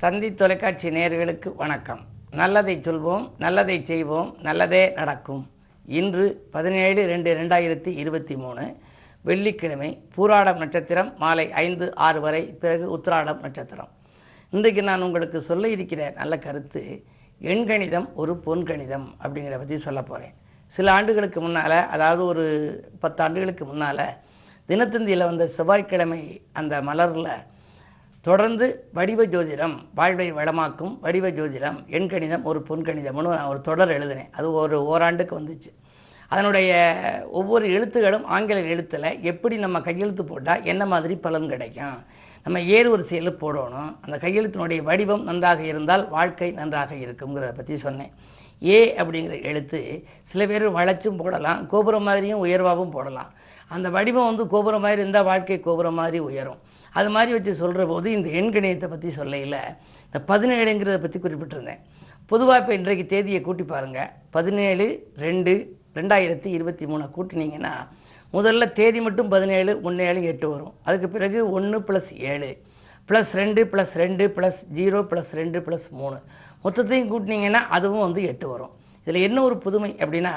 தந்தி தொலைக்காட்சி நேயர்களுக்கு வணக்கம். நல்லதை சொல்வோம், நல்லதை செய்வோம், நல்லதே நடக்கும். இன்று 17/2/2023 வெள்ளிக்கிழமை. பூராடம் நட்சத்திரம் மாலை 5-6 வரை, பிறகு உத்திராடம் நட்சத்திரம். இன்றைக்கு நான் உங்களுக்கு சொல்ல இருக்கிற நல்ல கருத்து, எண்கணிதம் ஒரு பொன்கணிதம் அப்படிங்கிறத பற்றி சொல்ல போகிறேன். சில ஆண்டுகளுக்கு முன்னால், அதாவது ஒரு 10 ஆண்டுகளுக்கு முன்னால், தினத்தந்தியில் வந்த செவ்வாய்க்கிழமை அந்த மலரில் தொடர்ந்து வடிவ ஜோதிடம் வாழ்வை வளமாக்கும், வடிவ ஜோதிடம் எண்கணிதம் ஒரு பொன்கணிதம்னு நான் ஒரு தொடர் எழுதினேன். அது ஓராண்டுக்கு வந்துச்சு. அதனுடைய ஒவ்வொரு எழுத்துகளும் ஆங்கில எழுத்தில் எப்படி நம்ம கையெழுத்து போட்டால் என்ன மாதிரி பலன் கிடைக்கும், நம்ம ஏறு வரிசையில் போடணும், அந்த கையெழுத்தினுடைய வடிவம் நன்றாக இருந்தால் வாழ்க்கை நன்றாக இருக்குங்கிறத பற்றி சொன்னேன். ஏ அப்படிங்கிற எழுத்து சில பேர் வளைச்சும் போடலாம், கோபுரம் மாதிரியும் உயர்வாகவும் போடலாம். அந்த வடிவம் கோபுரம் மாதிரி இருந்தால் வாழ்க்கை கோபுரம் மாதிரி உயரும். அது மாதிரி வச்சு சொல்கிற போது இந்த எண்கணிதத்தை பற்றி சொல்லையில் இந்த 17ங்கிறத பற்றி குறிப்பிட்டிருந்தேன். பொதுவாக இப்போ இன்றைக்கு தேதியை கூட்டி பாருங்கள். 17/2/2023 கூட்டினீங்கன்னா முதல்ல தேதி மட்டும் 17, 1 7 8 வரும். அதுக்கு பிறகு 1 + 7 + 2 + 2 + 0 + 2 + 3 மொத்தத்தையும் கூட்டினீங்கன்னா அதுவும் 8 வரும். இதில் என்ன ஒரு புதுமை அப்படின்னா,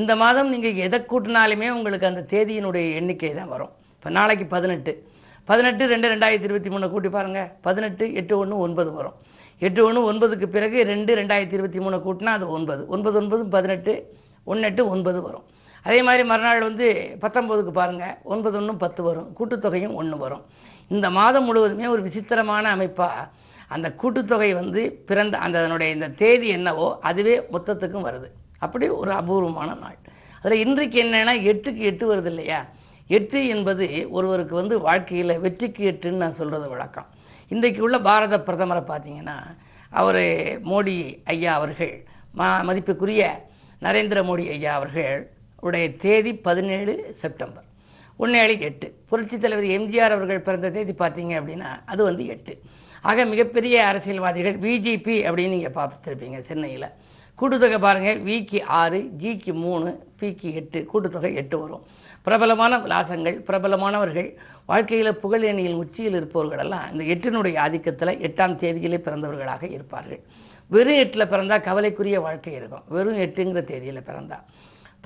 இந்த மாதம் நீங்கள் எதை கூட்டினாலுமே உங்களுக்கு அந்த தேதியினுடைய எண்ணிக்கை தான் வரும். இப்போ நாளைக்கு 18/2/2023 கூட்டி பாருங்கள். 18 8 1 9 வரும். 8 1 9க்கு பிறகு 2/2023 கூட்டினா அது 9 9 9 18 1 8 9 வரும். அதே மாதிரி மறுநாள் 19க்கு பாருங்கள், 9 1 10 வரும். கூட்டுத்தொகையும் 1 வரும். இந்த மாதம் முழுவதுமே ஒரு விசித்திரமான அமைப்பாக அந்த கூட்டுத்தொகை பிறந்த அதனுடைய இந்த தேதி என்னவோ அதுவே மொத்தத்துக்கும் வருது. அப்படி ஒரு அபூர்வமான நாள். அதில் இன்றைக்கு என்னென்னா 8க்கு 8 வருது இல்லையா. 8 என்பது ஒருவருக்கு வாழ்க்கையில் வெற்றிக்கு 8ன்னு நான் சொல்கிறது வழக்கம். இன்றைக்கு உள்ள பாரத பிரதமரை பார்த்தீங்கன்னா, அவர் மோடி ஐயா அவர்கள், மதிப்புக்குரிய நரேந்திர மோடி ஐயா அவர்கள் உடைய தேதி 17 செப்டம்பர் 1 7 8. புரட்சித் தலைவர் எம்ஜிஆர் அவர்கள் பிறந்த தேதி பார்த்தீங்க அப்படின்னா அது 8. ஆக மிகப்பெரிய அரசியல்வாதிகள் பிஜேபி அப்படின்னு நீங்கள் பார்த்துருப்பீங்க சென்னையில். கூட்டுத்தொகை பாருங்கள், விக்கு 6, ஜிக்கு 3, பிக்கு 8, கூட்டுத்தொகை 8 வரும். பிரபலமான விலாசங்கள், பிரபலமானவர்கள், வாழ்க்கையில் புகழேணியில் உச்சியில் இருப்பவர்களெல்லாம் இந்த 8னுடைய ஆதிக்கத்தில் 8ஆம் தேதியிலே பிறந்தவர்களாக இருப்பார்கள். வெறும் 8ல் பிறந்தால் கவலைக்குரிய வாழ்க்கை இருக்கும். வெறும் 8ங்கிற தேதியில் பிறந்தால்.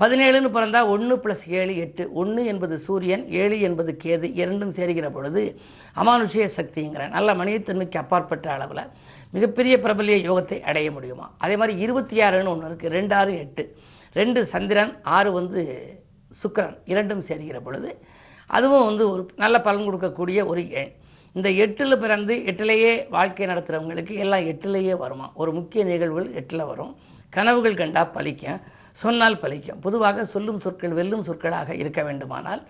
17ன்னு பிறந்தால் 1 + 7 8. 1 என்பது சூரியன், 7 என்பது கேது, இரண்டும் சேர்கிற பொழுது அமானுஷ்ய சக்திங்கிற நல்ல மனிதத்தன்மைக்கு அப்பாற்பட்ட அளவில் மிகப்பெரிய பிரபல்ய யோகத்தை அடைய முடியுமா. அதே மாதிரி 26ன்னு ஒன்று இருக்குது. 2 6 8. 2 சந்திரன், 6 சுக்கிரன், இரண்டும் சேர்கிற பொழுது அதுவும் ஒரு நல்ல பலன் கொடுக்கக்கூடிய ஒரு எண். இந்த 8ல் பிறந்து 8லேயே வாழ்க்கை நடத்துகிறவங்களுக்கு எல்லாம் 8லேயே வருமா. ஒரு முக்கிய நிகழ்வுகள் 8ல் வரும். கனவுகள் கண்டா பலிக்கும், சொன்னால் பலிக்கும். பொதுவாக சொல்லும் சொற்கள் வெல்லும் சொற்களாக இருக்க வேண்டுமானால்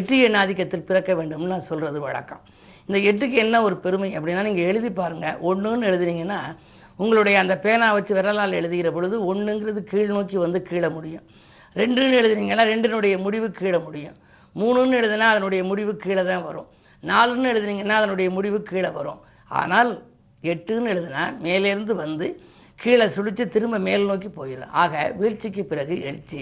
8 எண் ஆதிக்கத்தில் பிறக்க வேண்டும்னு நான் சொல்கிறது வழக்கம். இந்த 8க்கு என்ன ஒரு பெருமை அப்படின்னா, நீங்கள் எழுதி பாருங்கள். 1ன்னு எழுதுனீங்கன்னா உங்களுடைய அந்த பேனா வச்சு விரலால் எழுதுகிற பொழுது 1ங்கிறது கீழ் நோக்கி கீழே முடியும். 2ன்னு எழுதுனீங்கன்னா 2னுடைய முடிவு கீழே முடியும். 3ன்னு எழுதுனா அதனுடைய முடிவு கீழே தான் வரும். 4ன்னு எழுதுனீங்கன்னா அதனுடைய முடிவு கீழே வரும். ஆனால் 8ன்னு எழுதுனா மேலேருந்து கீழே சுழித்து திரும்ப மேல் நோக்கி போயிடும். ஆக வீழ்ச்சிக்கு பிறகு எழுச்சி.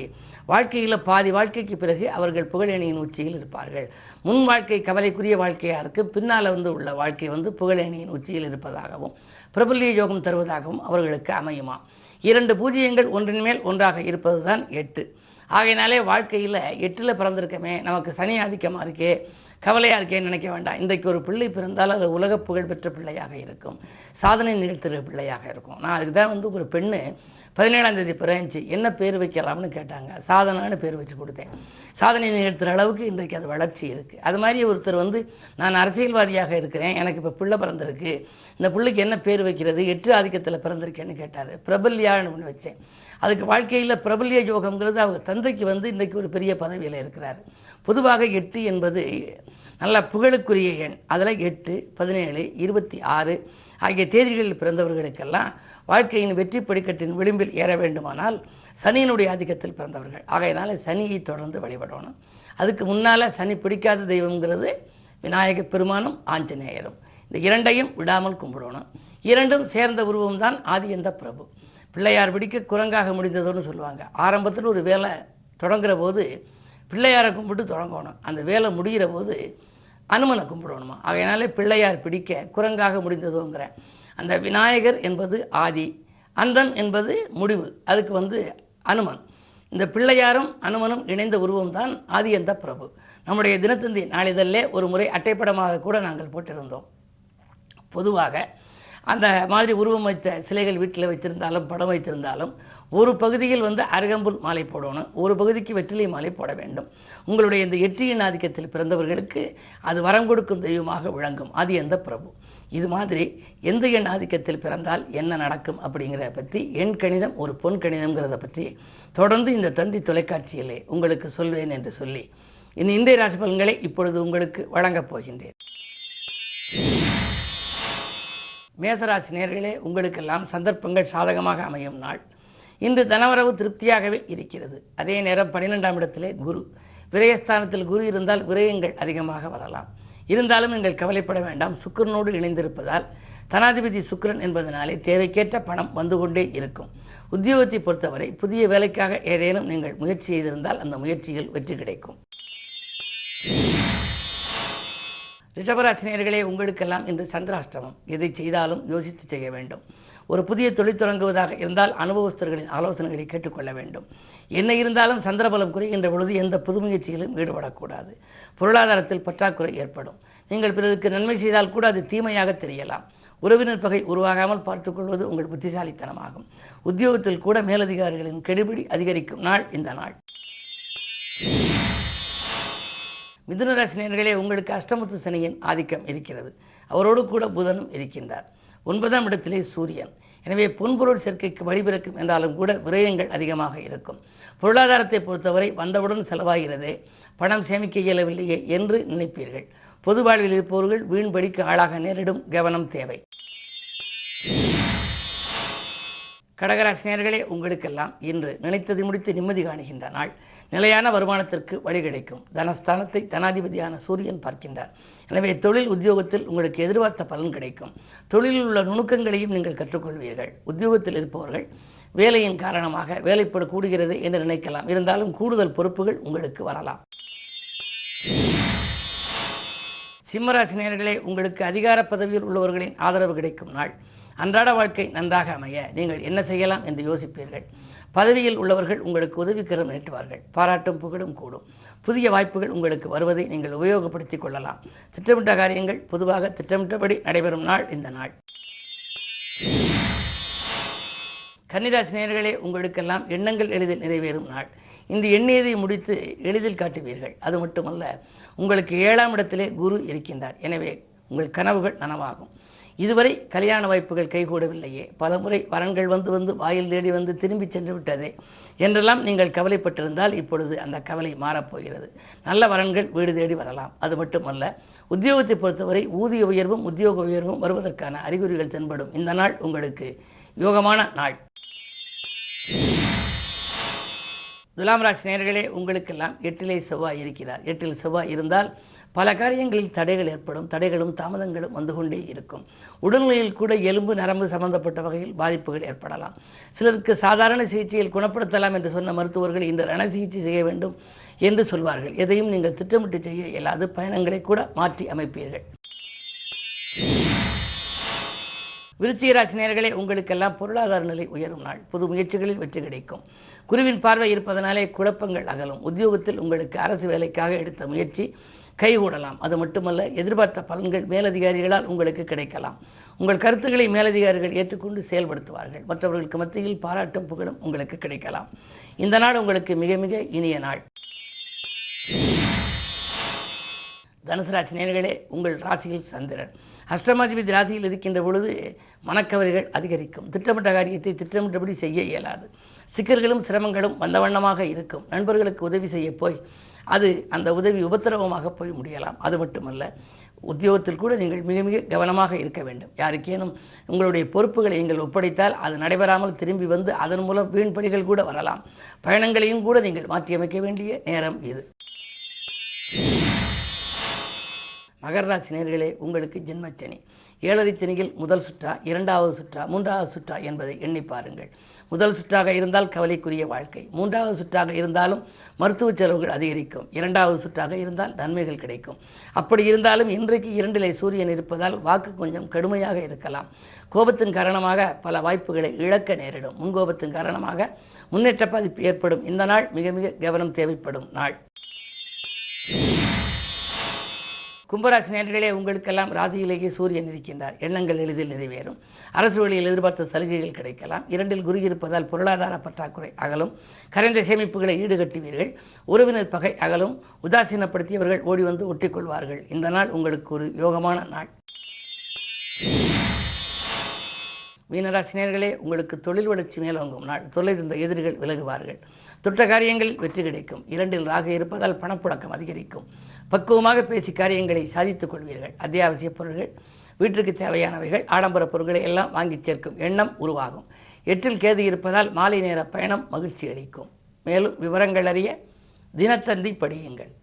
வாழ்க்கையில் பாதி வாழ்க்கைக்கு பிறகு அவர்கள் புகழேணியின் உச்சியில் இருப்பார்கள். முன் வாழ்க்கை கவலைக்குரிய வாழ்க்கையாக இருக்குது, பின்னால் உள்ள வாழ்க்கை புகழேணியின் உச்சியில் இருப்பதாகவும் பிரபல்ய யோகம் தருவதாகவும் அவர்களுக்கு அமையுமா. 2 பூஜ்ஜியங்கள் ஒன்றின் மேல் ஒன்றாக இருப்பது தான் 8. ஆகையினாலே வாழ்க்கையில் 8ல் பிறந்திருக்கமே, நமக்கு சனி ஆதிக்கமாக இருக்கே, கவலையாக இருக்கேன்னு நினைக்க வேண்டாம். இன்றைக்கு ஒரு பிள்ளை பிறந்தால் அது உலக புகழ்பெற்ற பிள்ளையாக இருக்கும், சாதனை நிகழ்த்துகிற பிள்ளையாக இருக்கும். நான் அதுக்கு தான் ஒரு பெண்ணு 17ஆம் தேதி பிறந்துச்சு, என்ன பேர் வைக்கலாம்னு கேட்டாங்க. சாதனான்னு பேர் வச்சு கொடுத்தேன். சாதனை நிகழ்த்துகிற அளவுக்கு இன்றைக்கு அது வளர்ச்சி இருக்குது. அது மாதிரி ஒருத்தர் நான் அரசியல்வாதியாக இருக்கிறேன், எனக்கு இப்போ பிள்ளை பிறந்திருக்கு, இந்த பிள்ளைக்கு என்ன பேர் வைக்கிறது, 8 ஆதிக்கத்தில் பிறந்திருக்கேன்னு கேட்டார். பிரபல்யான்னு ஒன்று வச்சேன். அதுக்கு வாழ்க்கையில் பிரபல்ய யோகம்ங்கிறது அவங்க தந்தைக்கு இன்றைக்கு ஒரு பெரிய பதவியில் இருக்கிறார். பொதுவாக 8 என்பது நல்ல புகழுக்குரிய எண். அதில் 8, 17, 26 ஆகிய தேதிகளில் பிறந்தவர்களுக்கெல்லாம் வாழ்க்கையின் வெற்றி படிக்கட்டின் விளிம்பில் ஏற வேண்டுமானால் சனியினுடைய ஆதிக்கத்தில் பிறந்தவர்கள். ஆகையினால சனியை தொடர்ந்து வழிபடணும். அதுக்கு முன்னால் சனி பிடிக்காத தெய்வங்கிறது விநாயக பெருமானும் ஆஞ்சநேயரும். இந்த 2ஐயும் விடாமல் கும்பிடணும். 2ம் சேர்ந்த உருவம் தான் ஆதியந்த பிரபு. பிள்ளையார் பிடிக்க குரங்காக முடிந்ததுன்னு சொல்லுவாங்க. ஆரம்பத்தில் ஒரு வேலை தொடங்குற போது பிள்ளையாரை கும்பிட்டு தொடங்கணும். அந்த வேலை முடிகிற போது அனுமனை கும்பிடணுமா. ஆகையினாலே பிள்ளையார் பிடிக்க குரங்காக முடிந்ததுங்கிற அந்த விநாயகர் என்பது ஆதி, அந்தன் என்பது முடிவு. அதுக்கு அனுமன். இந்த பிள்ளையாரும் அனுமனும் இணைந்த உருவம் தான் ஆதி அந்த பிரபு. நம்முடைய தினத்தந்தி நாளிதழிலே ஒரு முறை அட்டைப்படமாக கூட நாங்கள் போட்டிருந்தோம். பொதுவாக அந்த மாதிரி உருவம் வைத்த சிலைகள் வீட்டில் வைத்திருந்தாலும் படம் வைத்திருந்தாலும் ஒரு பகுதியில் அருகம்புல் மாலை போடணும், ஒரு பகுதிக்கு வெற்றிலை மாலை போட வேண்டும். உங்களுடைய இந்த எட்டியின் ஆதிக்கத்தில் பிறந்தவர்களுக்கு அது வரம் கொடுக்கும் தெய்வமாக விளங்கும் ஆதி அந்த பிரபு. இது மாதிரி எந்த எண் ஆதிக்கத்தில் பிறந்தால் என்ன நடக்கும் அப்படிங்கிறத பற்றி எண் கணிதம் ஒரு பொன் கணிதம்ங்கிறத பற்றி தொடர்ந்து இந்த தந்தி தொலைக்காட்சியிலே உங்களுக்கு சொல்வேன் என்று சொல்லி இன்றைய ராசி பலன்களை இப்பொழுது உங்களுக்கு வழங்கப் போகின்றேன். மேசராசி நேயர்களே, உங்களுக்கெல்லாம் சந்தர்ப்பங்கள் சாதகமாக அமையும் நாள். இன்று தனவரவு திருப்தியாகவே இருக்கிறது. அதே நேரம் 12ஆம் இடத்திலே குரு, விரயஸ்தானத்தில் குரு இருந்தால் விரயங்கள் அதிகமாக வரலாம். இருந்தாலும் நீங்கள் கவலைப்பட வேண்டாம். சுக்கிரனோடு இணைந்திருப்பதால் தனாதிபதி சுக்கிரன் என்பதனாலே தேவைக்கேற்ற பணம் வந்து கொண்டே இருக்கும். உத்தியோகத்தை பொறுத்தவரை புதிய வேலைக்காக ஏதேனும் நீங்கள் முயற்சி செய்திருந்தால் அந்த முயற்சியில் வெற்றி கிடைக்கும். ரிஷபராசி நேயர்களே, உங்களுக்கெல்லாம் இன்று சந்திராஷ்டமம். எதை செய்தாலும் யோசித்து செய்ய வேண்டும். ஒரு புதிய தொழில் தொடங்குவதாக இருந்தால் அனுபவஸ்தர்களின் ஆலோசனைகளை கேட்டுக்கொள்ள வேண்டும். என்ன இருந்தாலும் சந்திரபலம் குறைகின்ற பொழுது எந்த புது முயற்சியிலும் ஈடுபடக்கூடாது. பொருளாதாரத்தில் பற்றாக்குறை ஏற்படும். நீங்கள் பிறருக்கு நன்மை செய்தால் கூட அது தீமையாக தெரியலாம். உறவினர் பகை உருவாகாமல் பார்த்துக்கொள்வது உங்கள் புத்திசாலித்தனமாகும். உத்தியோகத்தில் கூட மேலதிகாரிகளின் கெடுபிடி அதிகரிக்கும் நாள் இந்த நாள். மிதுனராசி நேயர்களே, உங்களுக்கு அஷ்டமத்து சனியின் ஆதிக்கம் இருக்கிறது. அவரோடு கூட புதனும் இருக்கின்றார். 9ஆம் இடத்திலே சூரியன். எனவே பொன்பொருள் சேர்க்கைக்கு வழிபிறக்கும் என்றாலும் கூட விரயங்கள் அதிகமாக இருக்கும். பொருளாதாரத்தை பொறுத்தவரை வந்தவுடன் செலவாகிறது, பணம் சேமிக்க இயலவில்லையே என்று நினைப்பீர்கள். பொது வாழ்வில் இருப்பவர்கள் வீண்படிக்கு ஆளாக நேரிடும், கவனம் தேவை. கடகராசி நேயர்களே, உங்களுக்கெல்லாம் இன்று நினைத்ததை முடித்து நிம்மதி காணுகின்ற நாள். நிலையான வருமானத்திற்கு வழி கிடைக்கும். தனஸ்தானத்தை தனாதிபதியான சூரியன் பார்க்கின்றார். எனவே தொழில் உத்தியோகத்தில் உங்களுக்கு எதிர்பார்த்த பலன் கிடைக்கும். தொழிலில் உள்ள நுணுக்கங்களையும் நீங்கள் கற்றுக்கொள்வீர்கள். உத்தியோகத்தில் இருப்பவர்கள் வேலையின் காரணமாக வேலைப்படு கூடுகிறது என்று நினைக்கலாம். இருந்தாலும் கூடுதல் பொறுப்புகள் உங்களுக்கு வரலாம். சிம்மராசி நேயர்களே, உங்களுக்கு அதிகார பதவியில் உள்ளவர்களின் ஆதரவு கிடைக்கும் நாள். அன்றாட வாழ்க்கை நன்றாக அமைய நீங்கள் என்ன செய்யலாம் என்று யோசிப்பீர்கள். பதவியில் உள்ளவர்கள் உங்களுக்கு உதவிக்கரம் நீட்டுவார்கள். பாராட்டும் புகழும் கூடும். புதிய வாய்ப்புகள் உங்களுக்கு வருவதை நீங்கள் உபயோகப்படுத்திக் கொள்ளலாம். திட்டமிட்ட காரியங்கள் பொதுவாக திட்டமிட்டபடி நடைபெறும் நாள் இந்த நாள். கன்னிராசி நேயர்களே, உங்களுக்கெல்லாம் எண்ணங்கள் எளிதில் நிறைவேறும் நாள். இந்த எண்ணியதை முடித்து எளிதில் காட்டுவீர்கள். அது மட்டுமல்ல, உங்களுக்கு 7ஆம் இடத்திலே குரு இருக்கின்றார். எனவே உங்கள் கனவுகள் நனவாகும். இதுவரை கல்யாண வாய்ப்புகள் கைகூடவில்லையே, பலமுறை வரன்கள் வந்து வாயில் தேடி வந்து திரும்பி சென்று விட்டதே என்றெல்லாம் நீங்கள் கவலைப்பட்டிருந்தால் இப்பொழுது அந்த கவலை மாறப்போகிறது. நல்ல வரன்கள் வீடு தேடி வரலாம். அது மட்டுமல்ல, உத்தியோகத்தை பொறுத்தவரை ஊதிய உயர்வும் உத்தியோக உயர்வும் வருவதற்கான அறிகுறிகள் தென்படும். இந்த நாள் உங்களுக்கு யோகமான நாள். துலாம் ராசி நேயர்களே, உங்களுக்கெல்லாம் 8லே செவ்வாய் இருக்கிறார். 8ல் செவ்வாய் இருந்தால் பல காரியங்களில் தடைகள் ஏற்படும். தடைகளும் தாமதங்களும் வந்து கொண்டே இருக்கும். உடல்நிலையில் கூட எலும்பு நரம்பு சம்பந்தப்பட்ட வகையில் பாதிப்புகள் ஏற்படலாம். சிலருக்கு சாதாரண சிகிச்சையில் குணப்படுத்தலாம் என்று சொன்ன மருத்துவர்கள் இந்த ரண சிகிச்சை செய்ய வேண்டும் என்று சொல்வார்கள். எதையும் நீங்கள் திட்டமிட்டு செய்ய இயலாது. பயணங்களை கூட மாற்றி அமைப்பீர்கள். விருச்சிக ராசி நேயர்களே, உங்களுக்கெல்லாம் பொருளாதார நிலை உயரும் நாள். புது முயற்சிகளில் வெற்றி கிடைக்கும். குருவின் பார்வை இருப்பதனாலே குழப்பங்கள் அகலும். உத்தியோகத்தில் உங்களுக்கு அரசு வேலைக்காக எடுத்த முயற்சி கைகூடலாம். அது மட்டுமல்ல, எதிர்பார்த்த பலன்கள் மேலதிகாரிகளால் உங்களுக்கு கிடைக்கலாம். உங்கள் கருத்துக்களை மேலதிகாரிகள் ஏற்றுக்கொண்டு செயல்படுத்துவார்கள். மற்றவர்களுக்கு மத்தியில் பாராட்டும் புகழும் உங்களுக்கு கிடைக்கலாம். இந்த நாள் உங்களுக்கு மிக மிக இனிய நாள். தனுசு ராசி நேயர்களே, உங்கள் ராசியில் சந்திரன். அஷ்டமாதிபதி ராசியில் இருக்கின்ற பொழுது மனக்கவலைகள் அதிகரிக்கும். திட்டமிட்ட காரியத்தை திட்டமிட்டபடி செய்ய இயலாது. சிக்கல்களும் சிரமங்களும் வந்த வண்ணமாக இருக்கும். நண்பர்களுக்கு உதவி செய்ய போய் அது அந்த உதவி உபத்திரவமாக போய் முடியலாம். அது மட்டுமல்ல, உத்தியோகத்தில் கூட நீங்கள் மிக மிக கவனமாக இருக்க வேண்டும். யாருக்கேனும் உங்களுடைய பொறுப்புகளை நீங்கள் ஒப்படைத்தால் அது நடைபெறாமல் திரும்பி வந்து அதன் மூலம் வீண்படிகள் கூட வரலாம். பயணங்களையும் கூட நீங்கள் மாற்றியமைக்க வேண்டிய நேரம் இது. மகர ராசி நேயர்களே, உங்களுக்கு ஜென்மச்சனி. 7.5 சனியில் முதல் சுற்றா, 2வது சுற்றா, 3வது சுற்றா என்பதை எண்ணி பாருங்கள். முதல் சுற்றாக இருந்தால் கவலைக்குரிய வாழ்க்கை, மூன்றாவது சுற்றாக இருந்தாலும் மருத்துவ செலவுகள் அதிகரிக்கும், இரண்டாவது சுற்றாக இருந்தால் நன்மைகள் கிடைக்கும். அப்படி இருந்தாலும் இன்றைக்கு 2 சூரியன் இருப்பதால் வாக்கு கொஞ்சம் கடுமையாக இருக்கலாம். கோபத்தின் காரணமாக பல வாய்ப்புகளை இழக்க நேரிடும். முன்கோபத்தின் காரணமாக முன்னேற்ற பாதிப்பு ஏற்படும். இந்த நாள் மிக மிக கவனம் தேவைப்படும் நாள். கும்பராசி நேயர்களே, உங்களுக்கெல்லாம் ராசியிலேயே சூரியன் இருக்கின்றார். எண்ணங்கள் எளிதில் நிறைவேறும். அரசு வழியில் எதிர்பார்த்த சலுகைகள் கிடைக்கலாம். 2 குரு இருப்பதால் பொருளாதார பற்றாக்குறை அகலும். கரைந்த சேமிப்புகளை ஈடுகட்டுவீர்கள். உறவினர் பகை அகலும். உதாசீனப்படுத்தியவர்கள் ஓடி வந்து ஒட்டிக்கொள்வார்கள். இந்த நாள் உங்களுக்கு ஒரு யோகமான நாள். மீனராசி நேயர்களே, உங்களுக்கு தொழில் வளர்ச்சி மேலோங்கும் நாள். தொழில் இருந்த எதிரிகள் விலகுவார்கள். தொட்ட காரியங்களில் வெற்றி கிடைக்கும். 2 ராகு இருப்பதால் பணப்புழக்கம் அதிகரிக்கும். பக்குவமாக பேசி காரியங்களை சாதித்துக் கொள்வீர்கள். அத்தியாவசிய பொருட்கள், வீட்டிற்கு தேவையானவைகள், ஆடம்பர பொருட்களை எல்லாம் வாங்கி சேர்க்கும் எண்ணம் உருவாகும். 8 கேது இருப்பதால் மாலை நேர பயணம் மகிழ்ச்சி அளிக்கும். மேலும் விவரங்கள் அறிய தினத்தந்தி படியுங்கள்.